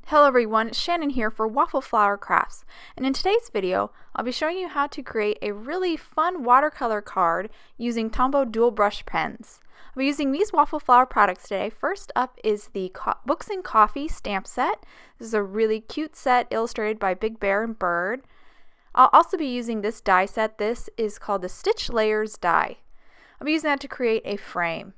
Hello everyone, it's Shannon here for Waffle Flower Crafts, and in today's video I'll be showing you how to create a really fun watercolor card using Tombow Dual Brush Pens. I'll be using these Waffle Flower products today. First up is the Books and Coffee stamp set. This is a really cute set illustrated by Big Bear and Bird. I'll also be using this die set. This is called the Stitch Layers die. I'll be using that to create a frame.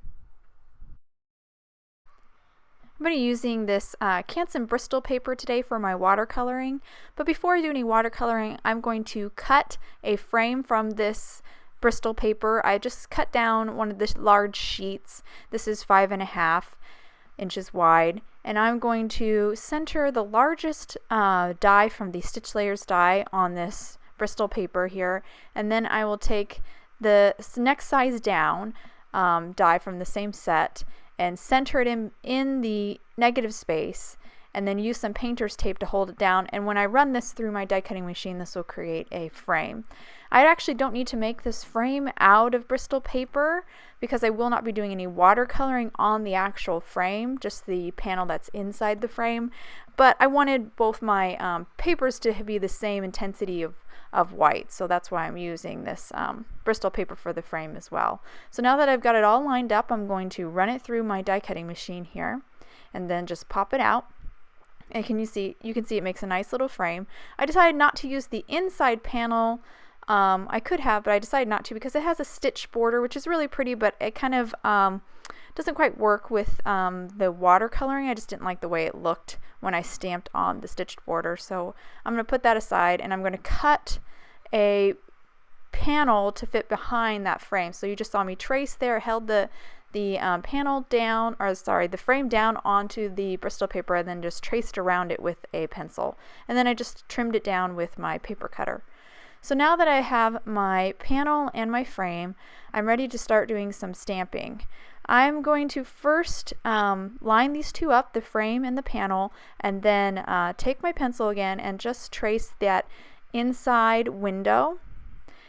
I'm going to be using this Canson Bristol paper today for my watercoloring, but before I do any watercoloring, I'm going to cut a frame from this Bristol paper. I just cut down one of the large sheets. This is 5.5 inches wide, and I'm going to center the largest die from the Stitch Layers die on this Bristol paper here, and then I will take the next size down die from the same set and center it in the negative space, and then use some painter's tape to hold it down. And when I run this through my die cutting machine, this will create a frame. I actually don't need to make this frame out of Bristol paper because I will not be doing any watercoloring on the actual frame, just the panel that's inside the frame. But I wanted both my papers to be the same intensity of white, so that's why I'm using this Bristol paper for the frame as well. So now that I've got it all lined up, I'm going to run it through my die cutting machine here and then just pop it out. And you can see it makes a nice little frame. I decided not to use the inside panel. I could have, but I decided not to because it has a stitch border, which is really pretty, but it kind of doesn't quite work with the watercoloring. I just didn't like the way it looked when I stamped on the stitched border. So I'm going to put that aside, and I'm going to cut a panel to fit behind that frame. So you just saw me trace there, held the panel down, or sorry, the frame down onto the Bristol paper, and then just traced around it with a pencil. And then I just trimmed it down with my paper cutter. So now that I have my panel and my frame, I'm ready to start doing some stamping. I'm going to first line these two up, the frame and the panel, and then take my pencil again and just trace that inside window.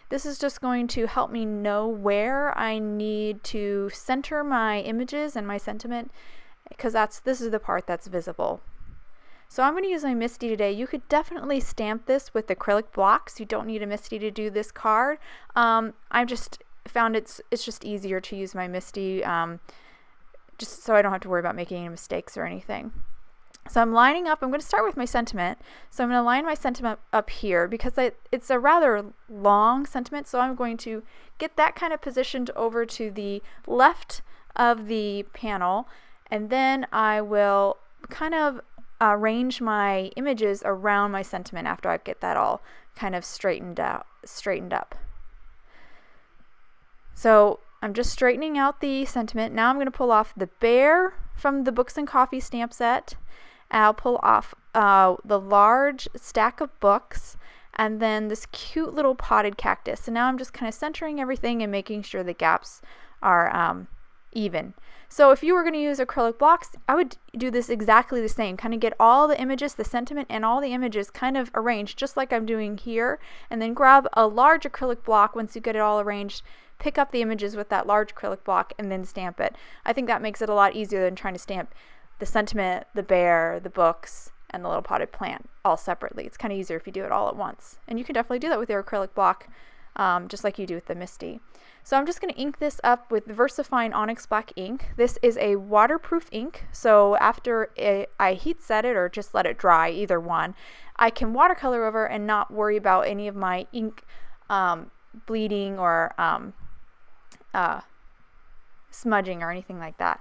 This is just going to help me know where I need to center my images and my sentiment, because this is the part that's visible. So I'm going to use my MISTI today. You could definitely stamp this with acrylic blocks. You don't need a MISTI to do this card. I just found it's just easier to use my MISTI just so I don't have to worry about making any mistakes or anything. So I'm lining up. I'm going to start with my sentiment. So I'm going to line my sentiment up here because it's a rather long sentiment. So I'm going to get that kind of positioned over to the left of the panel, and then I will kind of arrange my images around my sentiment after I get that all kind of straightened up. So I'm just straightening out the sentiment. Now I'm going to pull off the bear from the Books and Coffee stamp set. I'll pull off the large stack of books, and then this cute little potted cactus. And now I'm just kind of centering everything and making sure the gaps are even. So if you were going to use acrylic blocks, I would do this exactly the same, kind of get all the images, the sentiment, and all the images kind of arranged just like I'm doing here, and then grab a large acrylic block. Once you get it all arranged, pick up the images with that large acrylic block and then stamp it. I think that makes it a lot easier than trying to stamp the sentiment, the bear, the books, and the little potted plant all separately. It's kind of easier if you do it all at once. And you can definitely do that with your acrylic block, just like you do with the MISTI. So I'm just going to ink this up with VersaFine Onyx Black ink. This is a waterproof ink, so after I heat set it or just let it dry, either one, I can watercolor over and not worry about any of my ink bleeding or smudging or anything like that.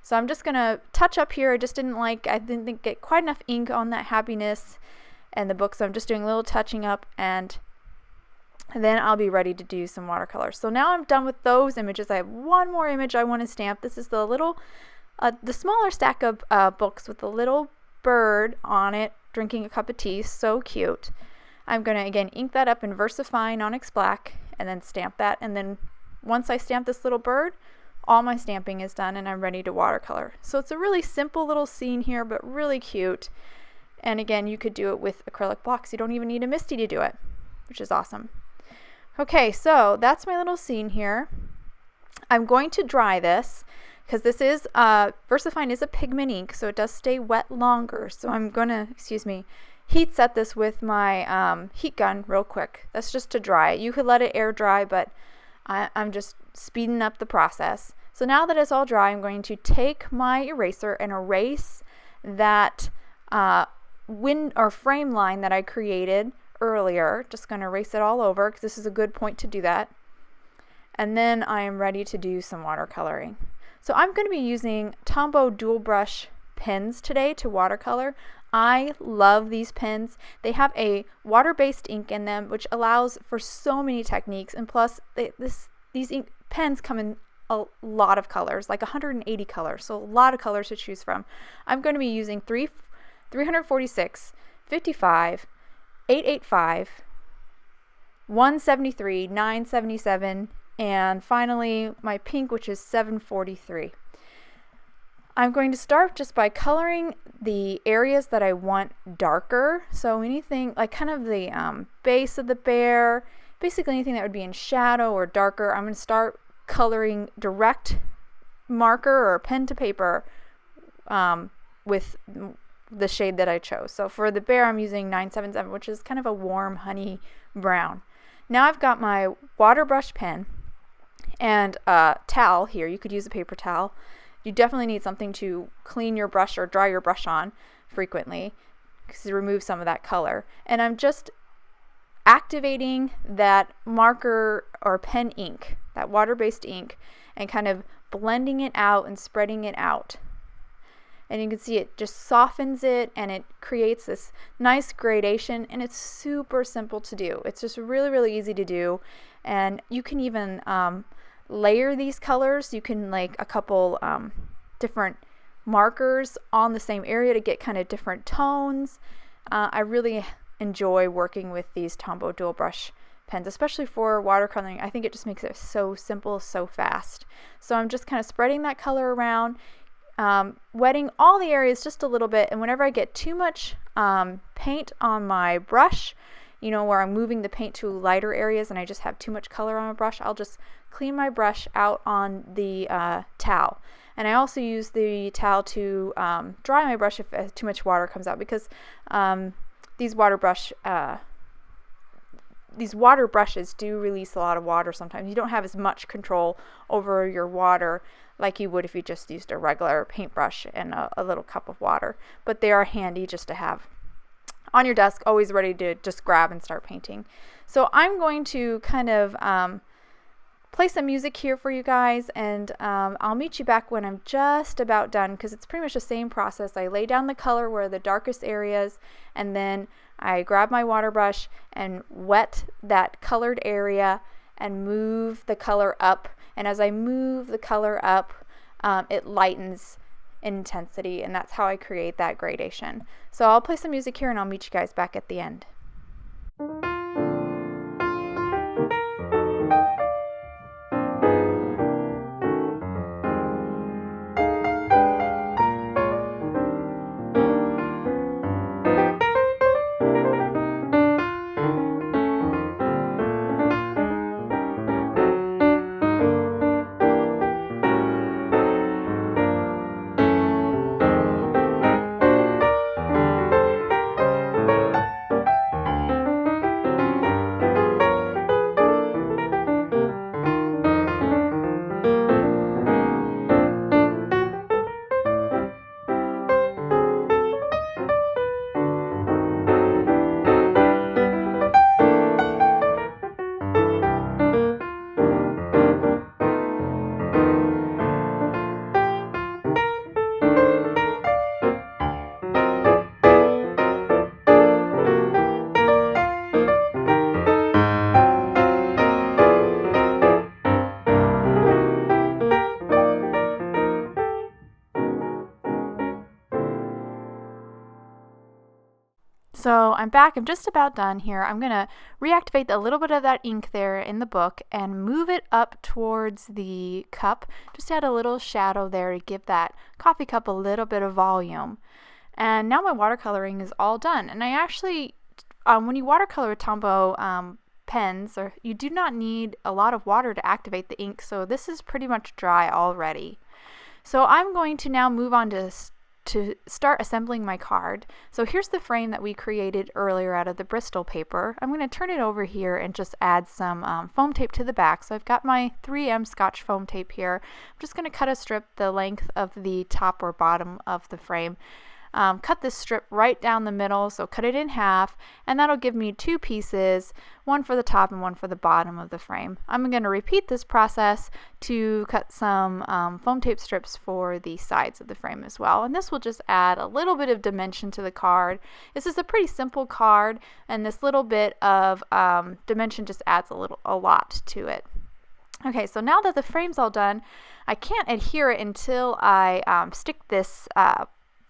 So I'm just going to touch up here. I didn't get quite enough ink on that happiness and the book, so I'm just doing a little touching up, and then I'll be ready to do some watercolor. So now I'm done with those images. I have one more image I want to stamp. This is the smaller stack of books with the little bird on it drinking a cup of tea. So cute. I'm going to again ink that up in VersaFine Onyx Black and then stamp that. And then once I stamp this little bird, all my stamping is done and I'm ready to watercolor. So it's a really simple little scene here, but really cute. And again, you could do it with acrylic blocks. You don't even need a MISTI to do it, which is awesome. Okay, so that's my little scene here. I'm going to dry this. because this is VersaFine is a pigment ink, so it does stay wet longer. So I'm gonna, heat set this with my heat gun real quick. That's just to dry it. You could let it air dry, but I'm just speeding up the process. So now that it's all dry, I'm going to take my eraser and erase that wind or frame line that I created earlier. Just going to erase it all over because this is a good point to do that. And then I am ready to do some watercoloring. So I'm going to be using Tombow Dual Brush Pens today to watercolor. I love these pens. They have a water-based ink in them, which allows for so many techniques, and plus these ink pens come in a lot of colors, like 180 colors, so a lot of colors to choose from. I'm going to be using 346, 55, 885, 173, 977, and finally my pink, which is 743. I'm going to start just by coloring the areas that I want darker. So anything like kind of the base of the bear, basically anything that would be in shadow or darker, I'm going to start coloring direct marker or pen to paper with the shade that I chose. So for the bear, I'm using 977, which is kind of a warm honey brown. Now I've got my water brush pen and a towel here. You could use a paper towel. You definitely need something to clean your brush or dry your brush on frequently because to remove some of that color. And I'm just activating that marker or pen ink, that water-based ink, and kind of blending it out and spreading it out. And you can see it just softens it and it creates this nice gradation, and it's super simple to do. It's just really, really easy to do. And you can even layer these colors. You can like a couple different markers on the same area to get kind of different tones. I really enjoy working with these Tombow Dual Brush Pens, especially for watercoloring. I think it just makes it so simple, so fast. So I'm just kind of spreading that color around, wetting all the areas just a little bit, and whenever I get too much paint on my brush, you know, where I'm moving the paint to lighter areas and I just have too much color on my brush, I'll just clean my brush out on the towel. And I also use the towel to dry my brush if too much water comes out, because these water brushes do release a lot of water sometimes. You don't have as much control over your water like you would if you just used a regular paintbrush and a little cup of water. But they are handy just to have on your desk, always ready to just grab and start painting. So I'm going to kind of play some music here for you guys, and I'll meet you back when I'm just about done, because it's pretty much the same process. I lay down the color where the darkest areas, and then I grab my water brush and wet that colored area and move the color up. And as I move the color up, it lightens in intensity, and that's how I create that gradation. So I'll play some music here and I'll meet you guys back at the end. So I'm back. I'm just about done here. I'm going to reactivate a little bit of that ink there in the book and move it up towards the cup. Just add a little shadow there to give that coffee cup a little bit of volume. And now my watercoloring is all done. And I actually, when you watercolor with Tombow pens, you do not need a lot of water to activate the ink. So this is pretty much dry already. So I'm going to now move on to start assembling my card. So here's the frame that we created earlier out of the Bristol paper. I'm going to turn it over here and just add some foam tape to the back. So I've got my 3M Scotch foam tape here. I'm just going to cut a strip the length of the top or bottom of the frame. Cut this strip right down the middle, so cut it in half, and that'll give me two pieces, one for the top and one for the bottom of the frame. I'm going to repeat this process to cut some foam tape strips for the sides of the frame as well, and this will just add a little bit of dimension to the card. This is a pretty simple card, and this little bit of dimension just adds a lot to it. Okay, so now that the frame's all done, I can't adhere it until I stick this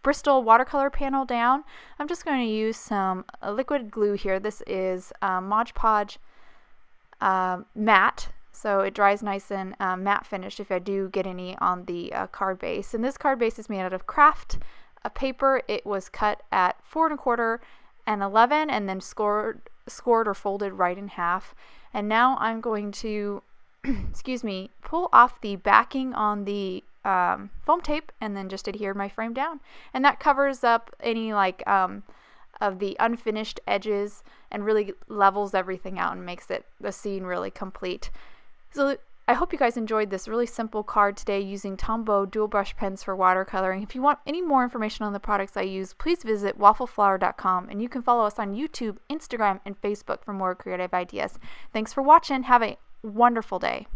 Bristol watercolor panel down. I'm just going to use some liquid glue here. This is Mod Podge matte, so it dries nice and matte finish if I do get any on the card base. And this card base is made out of craft paper. It was cut at 4 1/4 and 11 and then scored or folded right in half. And now I'm going to excuse me, pull off the backing on the foam tape and then just adhere my frame down, and that covers up any of the unfinished edges and really levels everything out and makes the scene really complete. So I hope you guys enjoyed this really simple card today using Tombow Dual Brush Pens for watercoloring. If you want any more information on the products I use, please visit waffleflower.com, and you can follow us on YouTube, Instagram, and Facebook for more creative ideas. Thanks for watching. Have a wonderful day.